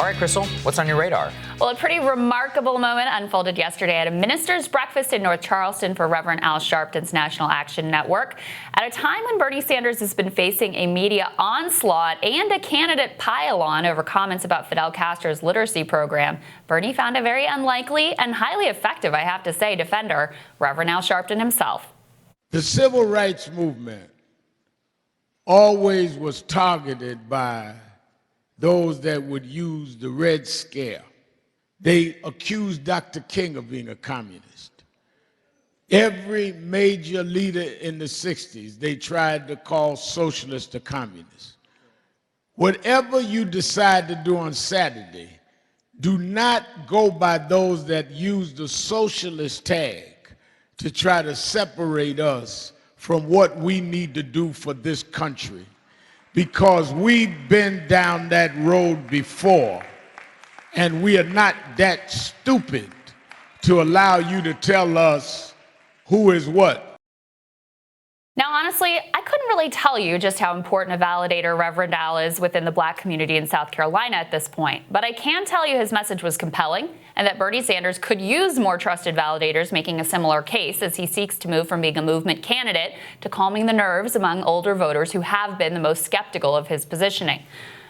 All right, Krystal, what's on your radar? Well, a pretty remarkable moment unfolded yesterday at a minister's breakfast in North Charleston for Reverend Al Sharpton's National Action Network. At a time when Bernie Sanders has been facing a media onslaught and a candidate pile-on over comments about Fidel Castro's literacy program, Bernie found a very unlikely and highly effective, I have to say, defender, Reverend Al Sharpton himself. The civil rights movement always was targeted by those that would use the Red Scare. They accused Dr. King of being a communist. Every major leader in the 60s, they tried to call socialists a communist. Whatever you decide to do on Saturday, do not go by those that use the socialist tag to try to separate us from what we need to do for this country, because we've been down that road before, and we are not that stupid to allow you to tell us who is what. Now, honestly, I couldn't really tell you just how important a validator Reverend Al is within the black community in South Carolina at this point, but I can tell you his message was compelling and that Bernie Sanders could use more trusted validators making a similar case as he seeks to move from being a movement candidate to calming the nerves among older voters who have been the most skeptical of his positioning.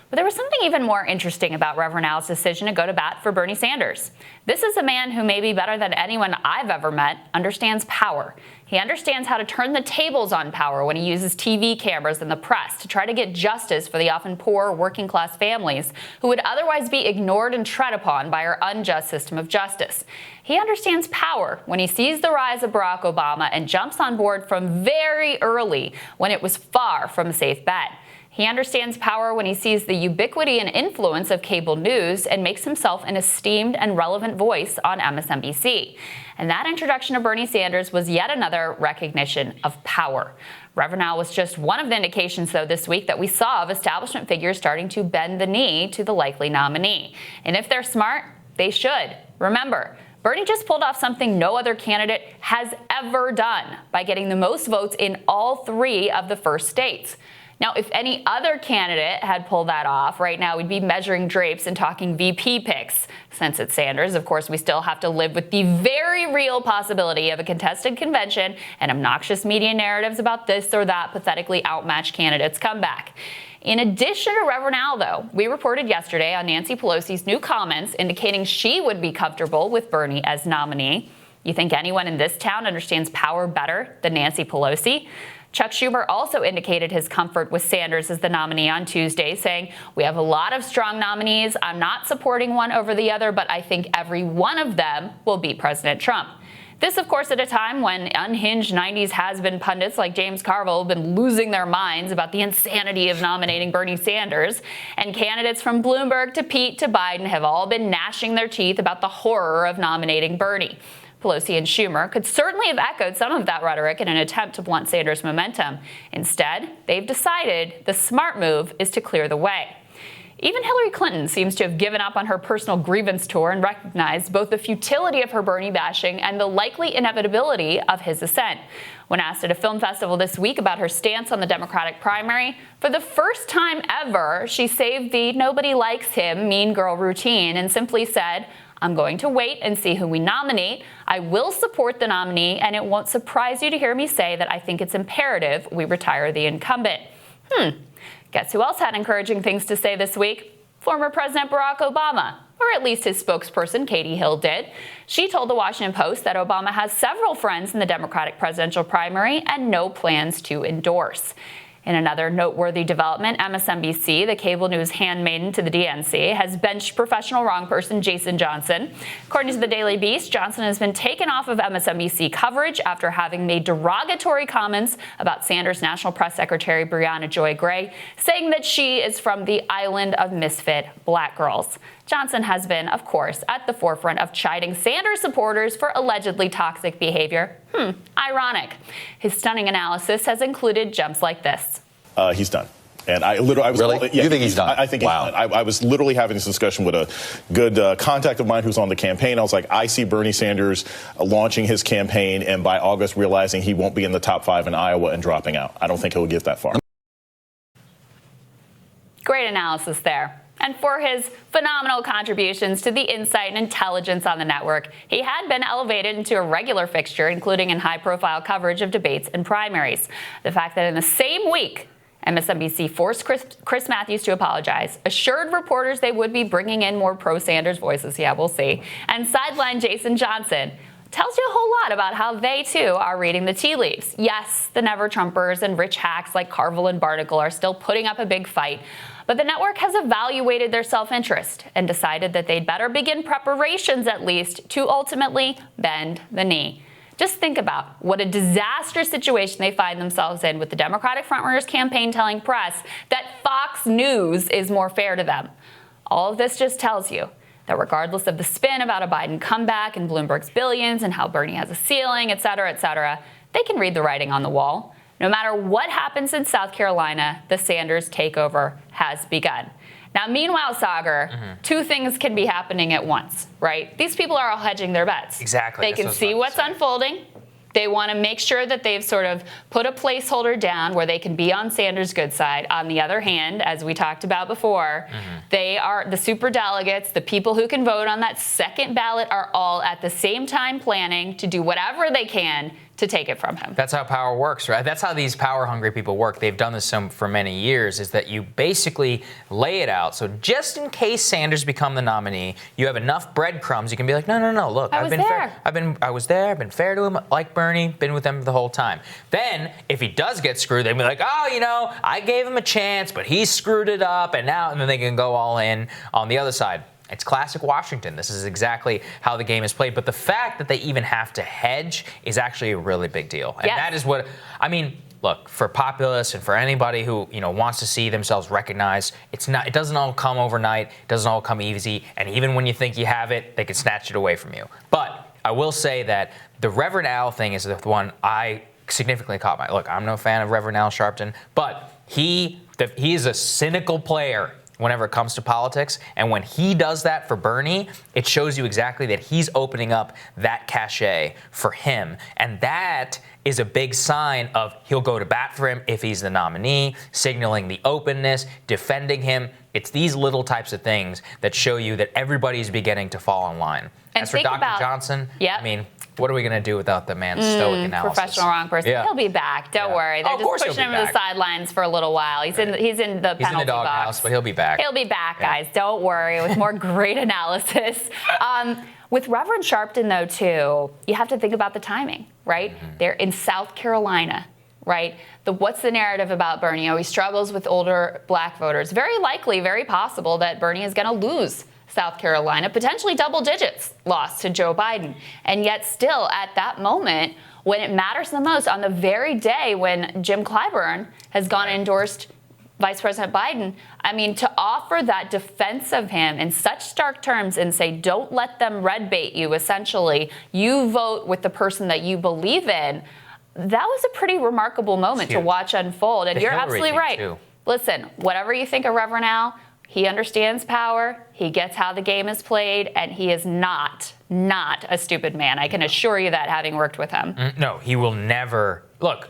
But there was something even more interesting about Reverend Al's decision to go to bat for Bernie Sanders. This is a man who, maybe better than anyone I've ever met, understands power. He understands how to turn the tables on power when he uses TV cameras and the press to try to get justice for the often poor working-class families who would otherwise be ignored and tread upon by our unjust system of justice. He understands power when he sees the rise of Barack Obama and jumps on board from very early when it was far from a safe bet. He understands power when he sees the ubiquity and influence of cable news and makes himself an esteemed and relevant voice on MSNBC. And that introduction of Bernie Sanders was yet another recognition of power. Reverend Al was just one of the indications, though, this week that we saw of establishment figures starting to bend the knee to the likely nominee. And if they're smart, they should. Remember, Bernie just pulled off something no other candidate has ever done by getting the most votes in all three of the first states. Now, if any other candidate had pulled that off, right now we'd be measuring drapes and talking VP picks. Since it's Sanders, of course, we still have to live with the very real possibility of a contested convention and obnoxious media narratives about this or that pathetically outmatched candidate's comeback. In addition to Reverend Al, though, we reported yesterday on Nancy Pelosi's new comments indicating she would be comfortable with Bernie as nominee. You think anyone in this town understands power better than Nancy Pelosi? Chuck Schumer also indicated his comfort with Sanders as the nominee on Tuesday, saying, "We have a lot of strong nominees. I'm not supporting one over the other, but I think every one of them will beat President Trump." This, of course, at a time when unhinged 90s has-been pundits like James Carville have been losing their minds about the insanity of nominating Bernie Sanders, and candidates from Bloomberg to Pete to Biden have all been gnashing their teeth about the horror of nominating Bernie. Pelosi and Schumer could certainly have echoed some of that rhetoric in an attempt to blunt Sanders' momentum. Instead, they've decided the smart move is to clear the way. Even Hillary Clinton seems to have given up on her personal grievance tour and recognized both the futility of her Bernie bashing and the likely inevitability of his ascent. When asked at a film festival this week about her stance on the Democratic primary, for the first time ever, she saved the "nobody likes him" mean girl routine and simply said, "I'm going to wait and see who we nominate. I will support the nominee, and it won't surprise you to hear me say that I think it's imperative we retire the incumbent." Guess who else had encouraging things to say this week? Former President Barack Obama, or at least his spokesperson, Katie Hill, did. She told the Washington Post that Obama has several friends in the Democratic presidential primary and no plans to endorse. In another noteworthy development, MSNBC, the cable news handmaiden to the DNC, has benched professional wrongperson Jason Johnson. According to the Daily Beast, Johnson has been taken off of MSNBC coverage after having made derogatory comments about Sanders' National Press Secretary Brianna Joy Gray, saying that she is from the island of misfit black girls. Johnson has been, of course, at the forefront of chiding Sanders supporters for allegedly toxic behavior. Ironic. His stunning analysis has included jumps like this. He's done. And I was really? Yeah, you think he's done? I think wow. He's done. I was literally having this discussion with a good contact of mine who's on the campaign. I was like, I see Bernie Sanders launching his campaign and by August realizing he won't be in the top 5 in Iowa and dropping out. I don't think he'll get that far. Great analysis there. and for his phenomenal contributions to the insight and intelligence on the network. He had been elevated into a regular fixture, including in high-profile coverage of debates and primaries. The fact that in the same week, MSNBC forced Chris Matthews to apologize, assured reporters they would be bringing in more pro-Sanders voices, yeah, we'll see, and sidelined Jason Johnson, tells you a whole lot about how they, too, are reading the tea leaves. Yes, the never-Trumpers and rich hacks like Carville and Barnacle are still putting up a big fight, but the network has evaluated their self-interest and decided that they'd better begin preparations, at least, to ultimately bend the knee. Just think about what a disastrous situation they find themselves in with the Democratic frontrunners campaign telling press that Fox News is more fair to them. All of this just tells you that regardless of the spin about a Biden comeback and Bloomberg's billions and how Bernie has a ceiling, et cetera, they can read the writing on the wall. No matter what happens in South Carolina, the Sanders takeover has begun. Now, meanwhile, Sagar, two things can be happening at once, right? These people are all hedging their bets. Exactly. They can see what's unfolding. They want to make sure that they've sort of put a placeholder down where they can be on Sanders' good side. On the other hand, as we talked about before, they are the superdelegates, the people who can vote on that second ballot are all at the same time planning to do whatever they can to take it from him. That's how power works, right? That's how these power-hungry people work. They've done this for many years, is that you basically lay it out. So just in case Sanders become the nominee, you have enough breadcrumbs. You can be like, no, look, I've been fair. I was there. I've been fair to him, like Bernie, been with them the whole time. Then, if he does get screwed, they'll be like, oh, I gave him a chance, but he screwed it up, and then they can go all in on the other side. It's classic Washington. This is exactly how the game is played. But the fact that they even have to hedge is actually a really big deal. And that is what, look, for populists and for anybody who, wants to see themselves recognized, it doesn't all come overnight. It doesn't all come easy. And even when you think you have it, they can snatch it away from you. But I will say that the Reverend Al thing is the one I significantly caught my. Look, I'm no fan of Reverend Al Sharpton, but he is a cynical player whenever it comes to politics. And when he does that for Bernie, it shows you exactly that he's opening up that cachet for him. And that is a big sign of he'll go to bat for him if he's the nominee, signaling the openness, defending him. It's these little types of things that show you that everybody's beginning to fall in line. And as for Dr. Johnson, what are we going to do without the man's stoic analysis? Professional wrong person. Yeah. He'll be back. Don't worry. They're just pushing him to the sidelines for a little while. He's in the penalty box. He's in the doghouse, but he'll be back. He'll be back, guys. Don't worry. With more great analysis. With Reverend Sharpton, though, too, you have to think about the timing, right? They're in South Carolina, right? What's the narrative about Bernie? He struggles with older black voters. Very likely, very possible that Bernie is going to lose South Carolina, potentially double digits loss to Joe Biden. And yet still at that moment, when it matters the most, on the very day when Jim Clyburn has gone and endorsed Vice President Biden, to offer that defense of him in such stark terms and say, don't let them red bait you, essentially, you vote with the person that you believe in, that was a pretty remarkable moment to watch unfold. And you're absolutely right. Too. Listen, whatever you think of Reverend Al, he understands power, he gets how the game is played, and he is not a stupid man. I can assure you that, having worked with him. No, he will never. Look,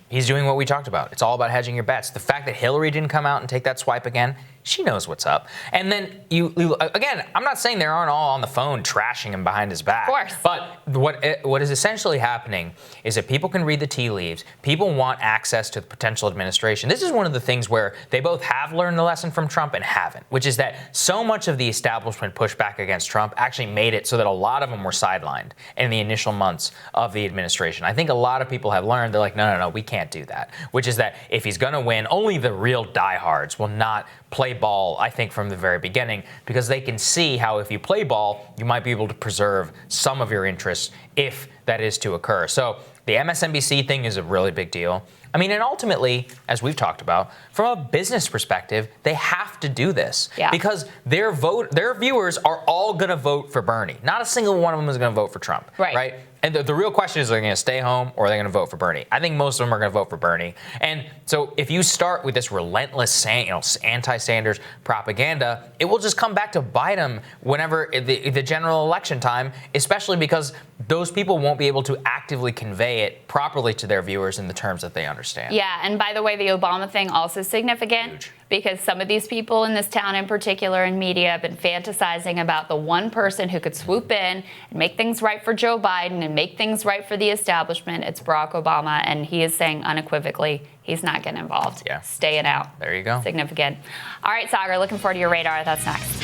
he's doing what we talked about. It's all about hedging your bets. The fact that Hillary didn't come out and take that swipe again, she knows what's up. And then again, I'm not saying they aren't all on the phone trashing him behind his back. Of course. But what is essentially happening is that people can read the tea leaves. People want access to the potential administration. This is one of the things where they both have learned the lesson from Trump and haven't, which is that so much of the establishment pushback against Trump actually made it so that a lot of them were sidelined in the initial months of the administration. I think a lot of people have learned, they're like, no, we can't do that. Which is that if he's going to win, only the real diehards will not play ball, I think, from the very beginning, because they can see how if you play ball, you might be able to preserve some of your interests if that is to occur. So the MSNBC thing is a really big deal. And ultimately, as we've talked about, from a business perspective, they have to do this because their viewers are all going to vote for Bernie. Not a single one of them is going to vote for Trump, right? And the real question is, are they going to stay home or are they going to vote for Bernie? I think most of them are going to vote for Bernie. And so if you start with this relentless, anti-Sanders propaganda, it will just come back to bite them whenever the general election time, especially because those people won't be able to actively convey it properly to their viewers in the terms that they understand. Yeah, and by the way, the Obama thing also significant. Huge. Because some of these people in this town in particular in media have been fantasizing about the one person who could swoop in and make things right for Joe Biden and make things right for the establishment. It's Barack Obama, and he is saying unequivocally he's not getting involved. Yeah. Staying out. There you go. Significant. All right, Sagar, looking forward to your radar. That's next.